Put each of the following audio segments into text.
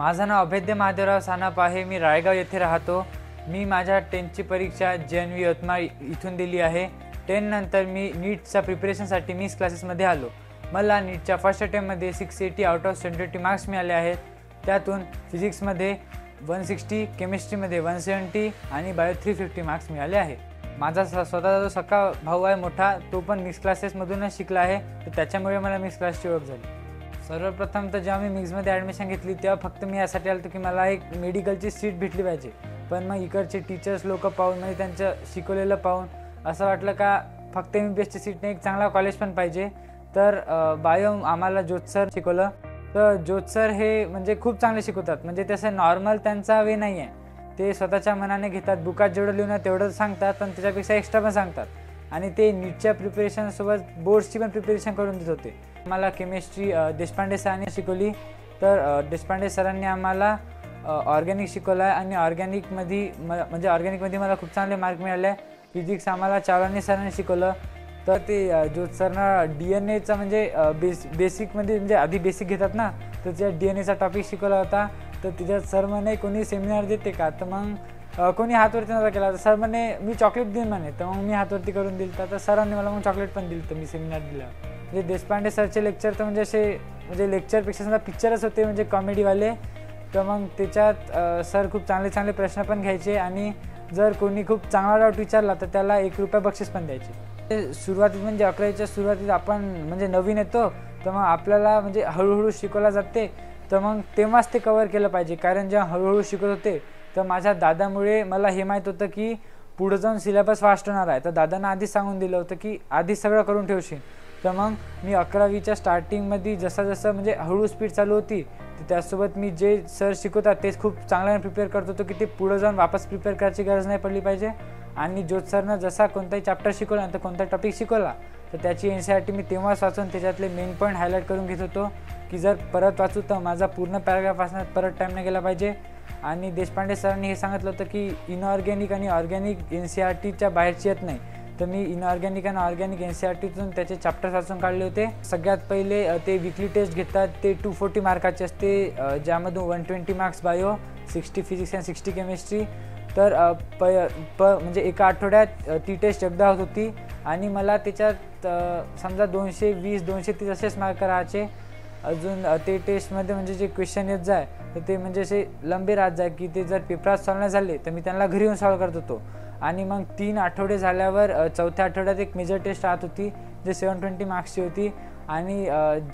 माझं नाव अभेद्य महादेवराव सानप आहे। मी रायगाव येथे राहतो। मी माझ्या 10th परीक्षा JNV यवतमाळ इथून दिली आहे। 10 नंतर मी नीटच्या प्रिपरेशनसाठी मिक्स क्लासेसमध्ये आलो। मला नीटच्या फर्स्ट अटेम्प्टमध्ये 680 आउट ऑफ 720 मार्क्स मिळाले आहेत। त्यातून फिजिक्समध्ये 160, केमिस्ट्रीमध्ये 170 आणि बायो 350 मार्क्स मिळाले आहे। माझा स्वतःचा जो सख्खा भाऊ आहे मोठा, तो पण मिक्स क्लासेसमधूनच शिकला आहे, तर त्याच्यामुळे मला मिक्स क्लासची ओळख झाली। सर्वप्रथम तर जेव्हा मी मिक्समध्ये ॲडमिशन घेतली तेव्हा फक्त मी यासाठी आलो की मला एक मेडिकलची सीट भेटली पाहिजे। पण मग इकडचे टीचर्स लोक पाहून, म्हणजे त्यांचं शिकवलेलं पाहून असं वाटलं का फक्त MBBSची सीट नाही, एक चांगला कॉलेज पण पाहिजे। तर बायो आम्हाला ज्योत सर शिकवलं। तर ज्योत सर हे म्हणजे खूप चांगले शिकवतात, म्हणजे तसं नॉर्मल त्यांचा वे नाही आहे। ते स्वतःच्या मनाने घेतात, बुकात जेवढं लिहून तेवढं सांगतात, पण त्याच्यापेक्षा एक्स्ट्रा पण सांगतात। आणि ते नीटच्या प्रिपरेशनसोबत बोर्ड्सची पण प्रिपरेशन करून देत होते। मला केमिस्ट्री देशपांडे सरांनी शिकवली। तर देशपांडे सरांनी आम्हाला ऑर्गॅनिक शिकवलं आहे आणि ऑर्गॅनिकमध्ये मला खूप चांगले मार्क मिळाले। फिजिक्स आम्हाला चावलानी सरांनी शिकवलं। तर ते ज्योत सरनं DNA म्हणजे बेसिकमध्ये म्हणजे आधी बेसिक घेतात ना, तर त्या DNAचा टॉपिक शिकवला होता। तर तिच्यात सर म्हणे कोणी सेमिनार देते का, तर मग कोणी हातवरती नव्हता केला। तर सर म्हणे मी चॉकलेट देईन म्हणे, तर मग मी हातवरती करून दिलं। तर सरांनी मला मग चॉकलेट पण दिलं, तर मी सेमिनार दिला। म्हणजे देशपांडे सरचे लेक्चर तर म्हणजे लेक्चरपेक्षा समजा पिक्चरच होते, म्हणजे कॉमेडीवाले। तर मग त्याच्यात सर खूप चांगले चांगले प्रश्न पण घ्यायचे आणि जर कोणी खूप चांगला डाऊट विचारला तर त्याला ₹1 बक्षीस पण द्यायचे। सुरुवातीत म्हणजे 11वीच्या सुरुवातीत आपण म्हणजे नवीन येतो, तर मग आपल्याला म्हणजे हळूहळू शिकवला जाते, तर मग तेव्हाच ते कवर केलं पाहिजे। कारण जेव्हा हळूहळू शिकत होते तर माझ्या दादामुळे मला हे माहीत होतं की पुढं जाऊन सिलेबस फास्ट होणार आहे। तर दादांना आधीच सांगून दिलं होतं की आधीच सगळं करून ठेवशील। तर मग मी 11वीच्या स्टार्टिंगमध्ये जसं म्हणजे हळू स्पीड चालू होती, तर त्यासोबत मी जे सर शिकवतात तेच खूप चांगल्याने प्रिपेअर करत होतो की ते पुढं जाऊन वापस प्रिपेअर करायची गरज नाही पडली पाहिजे। आणि ज्योत सरनं जसा कोणताही चॅप्टर शिकवला तर कोणता टॉपिक शिकवला तर त्याची NCERT मी तेव्हाच वाचून त्याच्यातले मेन पॉईंट हायलाईट करून घेत होतो की जर परत वाचू तर माझा पूर्ण पॅराग्राफ वाचण्यात परत टाईम नाही गेला पाहिजे। आणि देशपांडे सरांनी हे सांगितलं होतं की इनऑर्गॅनिक आणि ऑर्गॅनिक NCERTच्या बाहेरची येत नाही। तर मी इनऑर्गॅनिक आणि ऑर्गॅनिक NCERTतून त्याचे चॅप्टर्स वाचून काढले होते। सगळ्यात पहिले ते वीकली टेस्ट घेतात, ते 240 मार्काचे असते, ज्यामधून 120 मार्क्स बायो, 60 फिजिक्स आणि 60 केमिस्ट्री। तर म्हणजे एका आठवड्यात ती टेस्ट एकदा होत होती आणि मला त्याच्यात समजा 220-230 असेच मार्क राहायचे। अजून ते टेस्टमध्ये म्हणजे जे क्वेश्चन येत जाय तर ते म्हणजे असे लंबे राहत जाय की ते जर पेपरात सॉल्व नाही झाले तर मी त्यांना घरी येऊन सॉल्व करत होतो। आणि मग 3 आठवडे झाल्यावर चौथ्या आठवड्यात एक मेजर टेस्ट राहत होती, जे 720 मार्क्सची होती। आणि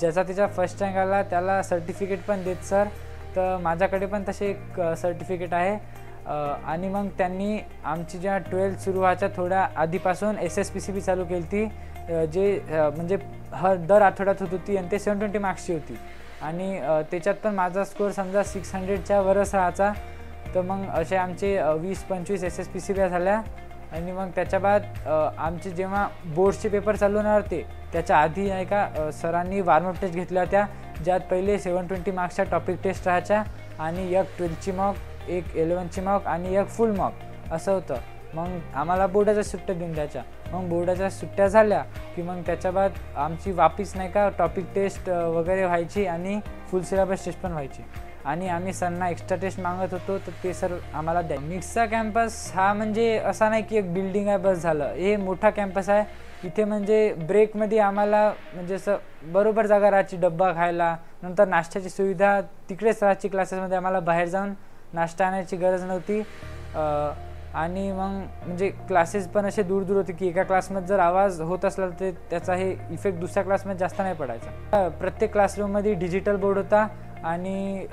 ज्याचा त्याचा फर्स्ट रँक आला त्याला सर्टिफिकेट पण देत सर। तर माझ्याकडे पण तसे एक सर्टिफिकेट आहे। आणि मग त्यांनी आमची जेव्हा 12th सुरू व्हायच्या थोड्या आधीपासून SSPCB चालू केली ती, जे म्हणजे दर आठवड्यात होत होती आणि ते 720 मार्क्सची होती। आणि त्याच्यात पण माझा स्कोअर समजा 600च्या वरच राहायचा। तर मग असे आमचे 20-25 SSPCB झाल्या। आणि मग त्याच्या बाद आमचे जेव्हा बोर्ड्सचे पेपर चालू होणार होते त्याच्या आधी नाही का सरांनी वॉर्मअप टेस्ट घेतल्या होत्या, ज्यात पहिले 720 मार्क्सच्या टॉपिक टेस्ट राहायच्या आणि एक 12ची मॉक, एक 11ची मॉक आणि एक फुल मॉक असं होतं। मग आम्हाला बोर्डाच्या सुट्ट्या देऊन द्यायच्या। मग बोर्डाच्या सुट्ट्या झाल्या की मग त्याच्या बाद आमची वापस नाही का टॉपिक टेस्ट वगैरे व्हायची आणि फुल सिलेबस टेस्ट पण व्हायची। आणि आम्ही सरांना एक्स्ट्रा टेस्ट मागत होतो तर ते सर आम्हाला द्या। मिक्सचा कॅम्पस हा म्हणजे असा नाही की एक बिल्डिंग आहे बस झालं, हे मोठा कॅम्पस आहे। इथे म्हणजे ब्रेकमध्ये आम्हाला म्हणजे असं बरोबर जागा राहायची डब्बा खायला, नंतर नाश्त्याची सुविधा तिकडेच राहायची। क्लासेसमध्ये आम्हाला बाहेर जाऊन नाश्ता आणायची गरज नव्हती। आणि मग म्हणजे क्लासेस पण असे दूर दूर होते की एका क्लासमध्ये जर आवाज होत असला तर त्याचा हे इफेक्ट दुसऱ्या क्लासमध्ये जास्त नाही पडायचा। प्रत्येक क्लासरूममध्ये डिजिटल बोर्ड होता आणि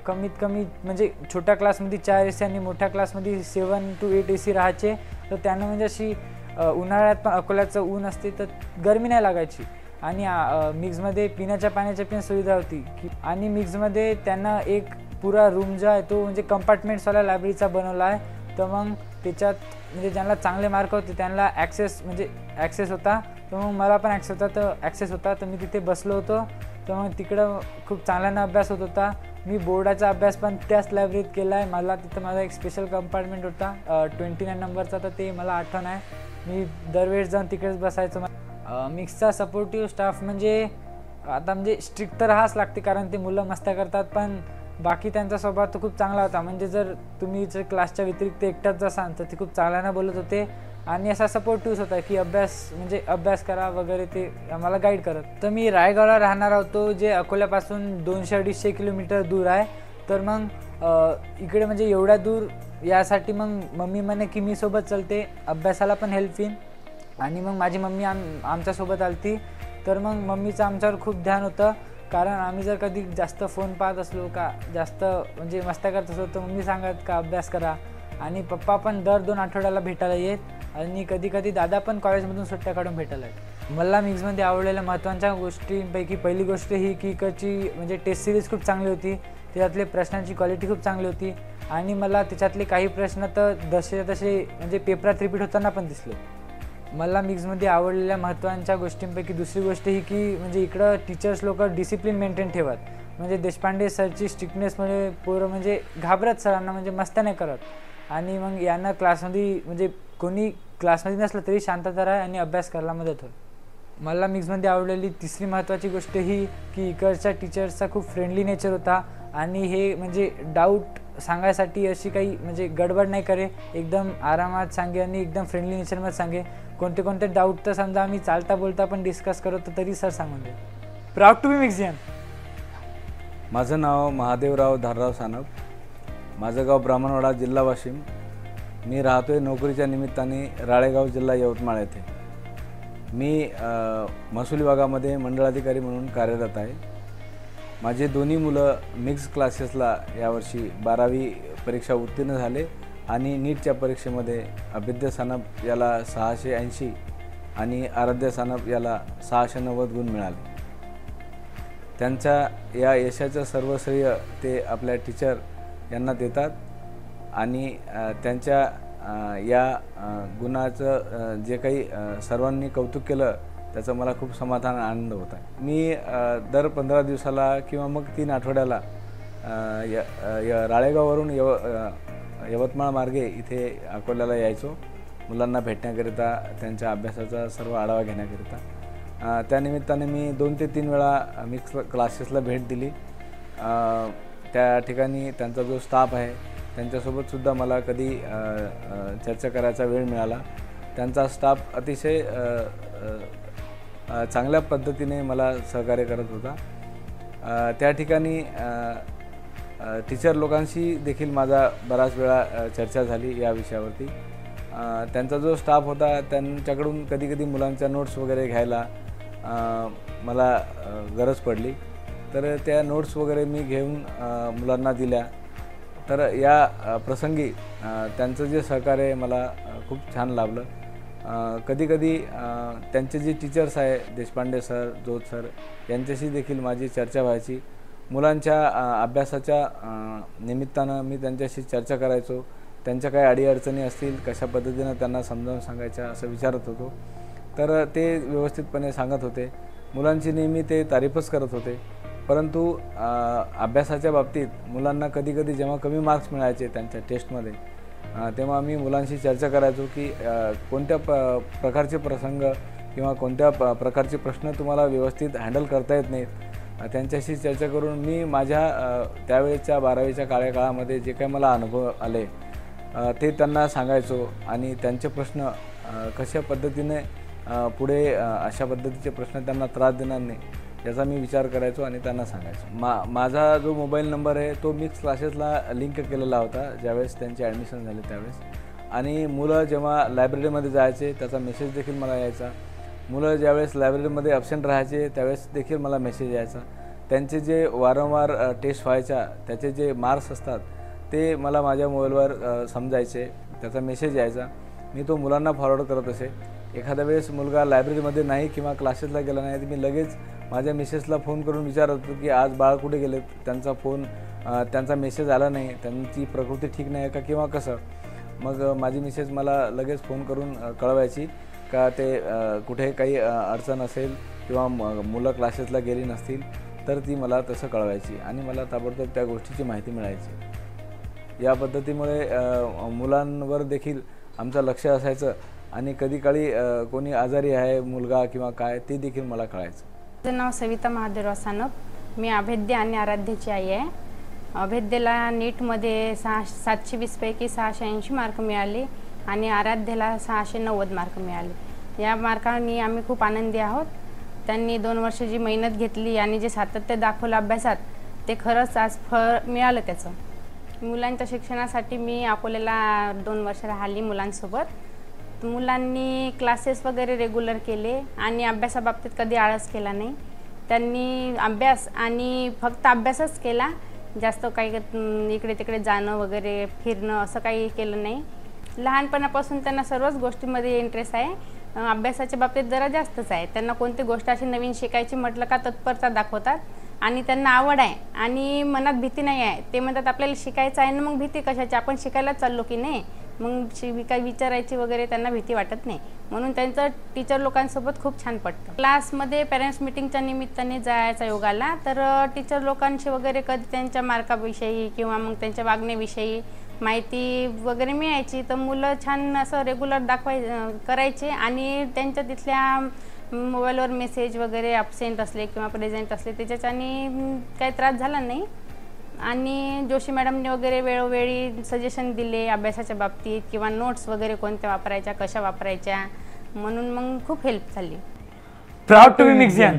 कमीत कमी म्हणजे छोट्या क्लासमध्ये 4 AC आणि मोठ्या क्लासमध्ये 7 to 8 AC राहायचे। तर त्यानं म्हणजे अशी उन्हाळ्यात पण अकोल्याचं ऊन असते तर गरमी नाही लागायची। आणि मिक्समध्ये पिण्याच्या पाण्याची पण सुविधा होती की, आणि मिक्समध्ये त्यांना एक पुरा रूम जो आहे तो म्हणजे कंपार्टमेंट्सवाला लायब्ररीचा बनवला आहे। तर मग त्याच्यात म्हणजे ज्यांना चांगले मार्क होते त्यांना ॲक्सेस होता। तर मग मला पण ॲक्सेस होता तर मी तिथे बसलो होतो। तर मग तिकडं खूप चांगल्यानं अभ्यास होत होता। मी बोर्डाचा अभ्यास पण त्याच लायब्ररीत केला आहे। मला तिथं माझा एक स्पेशल कंपार्टमेंट होता 29 नंबरचा, तर ते मला आठवण आहे। मी दरवेळेस जाऊन तिकडेच बसायचो। मिक्सचा सपोर्टिव्ह स्टाफ म्हणजे आता म्हणजे स्ट्रिक्ट तर राहावंच लागते कारण ते मुलं मस्त्या करतात, पण बाकी त्यांचा स्वभाव तर खूप चांगला होता. म्हणजे जर तुम्ही जर क्लासच्या व्यतिरिक्त एकटाच असाल तर ते खूप चांगल्यानं बोलत होते आणि असा सपोर्टिव्ह होता की अभ्यास करा वगैरे, ते आम्हाला गाईड करत. तर मी रायगावला राहणार होतो, जे अकोल्यापासून 200-250 किलोमीटर दूर आहे. तर मग इकडे म्हणजे एवढ्या दूर यासाठी मग मम्मी म्हणे की मी सोबत चलते, अभ्यासाला पण हेल्प होईल. आणि मग माझी मम्मी आमच्यासोबत आलती. तर मग मम्मीचं आमच्यावर खूप ध्यान होतं, कारण आम्ही जर कधी जास्त फोन पाहत असलो का जास्त म्हणजे मस्त्या करत असलो तर मम्मी सांगत का अभ्यास करा. आणि पप्पा पण दर 2 आठवड्याला भेटायला येत आणि कधी कधी दादा पण कॉलेजमधून सुट्ट्या काढून भेटायला येत. मला मिक्समध्ये आवडलेल्या महत्त्वाच्या गोष्टींपैकी पहिली गोष्ट ही की इकडची म्हणजे टेस्ट सिरीज खूप चांगली होती. त्याच्यातले प्रश्नांची क्वालिटी खूप चांगली होती आणि मला त्याच्यातले काही प्रश्न तर तसे म्हणजे पेपरात रिपीट होताना पण दिसले. मला मिक्समध्ये आवडलेल्या महत्त्वाच्या गोष्टींपैकी दुसरी गोष्ट ही की म्हणजे इकडं टीचर्स लोक डिसिप्लिन मेंटेन ठेवत. म्हणजे देशपांडे सरची स्ट्रिक्टनेसमुळे पोरं म्हणजे घाबरत सरांना, म्हणजे मस्त्या नाही करत. आणि मग यांना क्लासमध्ये म्हणजे कोणी क्लासमध्ये नसलं तरी शांतता राहा आणि अभ्यास करायला मदत होईल. मला मिक्समध्ये आवडलेली तिसरी महत्त्वाची गोष्ट ही की इकडच्या टीचर्सचा खूप फ्रेंडली नेचर होता आणि हे म्हणजे डाऊट सांगायसाठी अशी काही म्हणजे गडबड नाही करे, एकदम आरामात सांगे आणि एकदम फ्रेंडली नेचरमध्ये सांगे. कोणते डाऊट तर समजा आम्ही चालता बोलता पण डिस्कस करतो तरी सर सांगून दे. Proud to be मिक्सियन. माझं नाव महादेवराव धारराव सानप. माझं गाव ब्राह्मणवाडा, जिल्हा वाशिम. मी राहतोय नोकरीच्या निमित्ताने राळेगाव, जिल्हा यवतमाळ येथे. मी महसूल विभागामध्ये मंडळाधिकारी म्हणून कार्यरत आहे. माझे दोन्ही मुलं मिक्स क्लासेसला यावर्षी 12वी परीक्षा उत्तीर्ण झाले आणि नीटच्या परीक्षेमध्ये अभेद्य सानप याला 680 आणि आराध्य सानप याला 690 गुण मिळाले. त्यांच्या या यशाचं सर्व श्रेय ते आपल्या टीचर यांना देतात आणि त्यांच्या या गुणाचं जे काही सर्वांनी कौतुक केलं त्याचं मला खूप समाधान, आनंद होत आहे. मी दर 15 दिवसाला किंवा मग 3 आठवड्याला राळेगाववरून यवतमाळ मार्गे इथे अकोल्याला यायचो मुलांना भेटण्याकरिता, त्यांच्या अभ्यासाचा सर्व आढावा घेण्याकरिता. त्यानिमित्ताने मी 2 ते 3 वेळा मिक्स क्लासेसला भेट दिली. त्या ठिकाणी त्यांचा जो स्टाफ आहे त्यांच्यासोबतसुद्धा मला कधी चर्चा करायचा वेळ मिळाला. त्यांचा स्टाफ अतिशय चांगल्या पद्धतीने मला सहकार्य करत होता. त्या ठिकाणी टीचर लोकांशी देखील माझा बराच वेळा चर्चा झाली या विषयावरती. त्यांचा जो स्टाफ होता त्यांच्याकडून कधी मुलांच्या नोट्स वगैरे घ्यायला मला गरज पडली, तर त्या नोट्स वगैरे मी घेऊन मुलांना दिल्या. तर या प्रसंगी त्यांचं जे सहकार्य मला खूप छान लाभलं. कधी त्यांचे जे टीचर्स आहे देशपांडे सर, जोत सर यांच्याशी देखील माझी चर्चा व्हायची. मुलांच्या अभ्यासाच्या निमित्तानं मी त्यांच्याशी चर्चा करायचो. त्यांच्या काही अडीअडचणी असतील, कशा पद्धतीनं त्यांना समजावून सांगायच्या असं विचारत होतो. तर ते व्यवस्थितपणे सांगत होते. मुलांची नेहमी ते तारीफच करत होते. परंतु अभ्यासाच्या बाबतीत मुलांना कधी जेव्हा कमी मार्क्स मिळायचे त्यांच्या टेस्टमध्ये, तेव्हा मी मुलांशी चर्चा करायचो की कोणत्या प्रकारचे प्रसंग किंवा कोणत्या प्रकारचे प्रश्न तुम्हाला व्यवस्थित हँडल करता येत नाहीत. त्यांच्याशी चर्चा करून मी माझ्या त्यावेळेच्या 12वीच्या काळामध्ये जे काही मला अनुभव आले ते त्यांना सांगायचो आणि त्यांचे प्रश्न कशा पद्धतीने पुढे अशा पद्धतीचे प्रश्न त्यांना त्रास देणार नाही याचा मी विचार करायचो आणि त्यांना सांगायचो. माझा जो मोबाईल नंबर आहे तो मिक्स क्लासेसला लिंक केलेला होता ज्यावेळेस त्यांचे ॲडमिशन झाले त्यावेळेस. आणि मुलं जेव्हा लायब्ररीमध्ये जायचे त्याचा मेसेज देखील मला यायचा. मुलं ज्यावेळेस लायब्ररीमध्ये ॲब्सेंट राहायचे त्यावेळेस देखील मला मेसेज यायचा. त्यांचे जे वारंवार टेस्ट व्हायच्या त्याचे जे मार्क्स असतात ते मला माझ्या मोबाईलवर समजायचे, त्याचा मेसेज यायचा. मी तो मुलांना फॉरवर्ड करत असे. एखाद्या वेळेस मुलगा लायब्ररीमध्ये नाही किंवा क्लासेसला गेला नाही तर मी लगेच माझ्या मिसेसला फोन करून विचारत होतो की आज बाळ कुठे गेलेत, त्यांचा मेसेज आला नाही, त्यांची प्रकृती ठीक नाही का किंवा कसं. मग माझी मिसेस मला लगेच फोन करून कळवायची का ते कुठे काही अडचण असेल किंवा मुलं क्लासेसला गेली नसतील तर ती मला तसं कळवायची आणि मला ताबडतोब त्या गोष्टीची माहिती मिळायची. या पद्धतीमुळे मुलांवर देखील आमचं लक्ष असायचं आणि कधी काळी कोणी आजारी आहे मुलगा किंवा काय ते देखील मला कळायचं. माझं नाव सविता महादेवराव सानप. मी अभेद्य आणि आराध्याची आई आहे. अभेद्यला नीटमध्ये 720पैकी 680 मार्क मिळाले आणि आराध्यला 690 मार्क मिळाले। या मार्कांनी आम्ही खूप आनंदी आहोत। त्यांनी 2 वर्ष जी मेहनत घेतली आणि जे सातत्य दाखवलं अभ्यासात ते खरंच आज फळ मिळालं त्याचं। मुलांच्या शिक्षणासाठी मी अकोल्याला 2 वर्ष राहिली मुलांसोबत। मुलांनी क्लासेस वगैरे रेग्युलर केले आणि अभ्यासाबाबतीत कधी आळस केला नाही। त्यांनी अभ्यास आणि फक्त अभ्यासच केला, जास्त काही इकडे तिकडे जाणं वगैरे फिरणं असं काही केलं नाही। लहानपणापासून त्यांना सर्वच गोष्टींमध्ये इंटरेस्ट आहे, अभ्यासाच्या बाबतीत जरा जास्तच आहे। त्यांना कोणती गोष्ट अशी नवीन शिकायची म्हटलं का तत्परता दाखवतात आणि त्यांना आवड आहे आणि मनात भीती नाही आहे। ते म्हणतात आपल्याला शिकायचं आहे ना, मग भीती कशाची, आपण शिकायला चाललो की नाही, मग काही विचारायची वगैरे त्यांना भीती वाटत नाही। म्हणून त्यांचं टीचर लोकांसोबत खूप छान पटतं। क्लासमध्ये पेरेंट्स मीटिंगच्या निमित्ताने जायचा योग आला तर टीचर लोकांशी वगैरे कधी त्यांच्या मार्काविषयी किंवा मग त्यांच्या वागण्याविषयी माहिती वगैरे मिळायची, तर मुलं छान असं रेग्युलर करायचे आणि त्यांच्या तिथल्या मोबाईलवर मेसेज वगैरे ॲब्सेंट असले किंवा प्रेझेंट असले त्याच्याने काही त्रास झाला नाही। आणि जोशी मॅडमने वगैरे वेळोवेळी सजेशन दिले अभ्यासाच्या बाबतीत किंवा नोट्स वगैरे कोणत्या वापरायच्या, कशा वापरायच्या, म्हणून मग खूप हेल्प झाली। Proud to be मिक्सियन।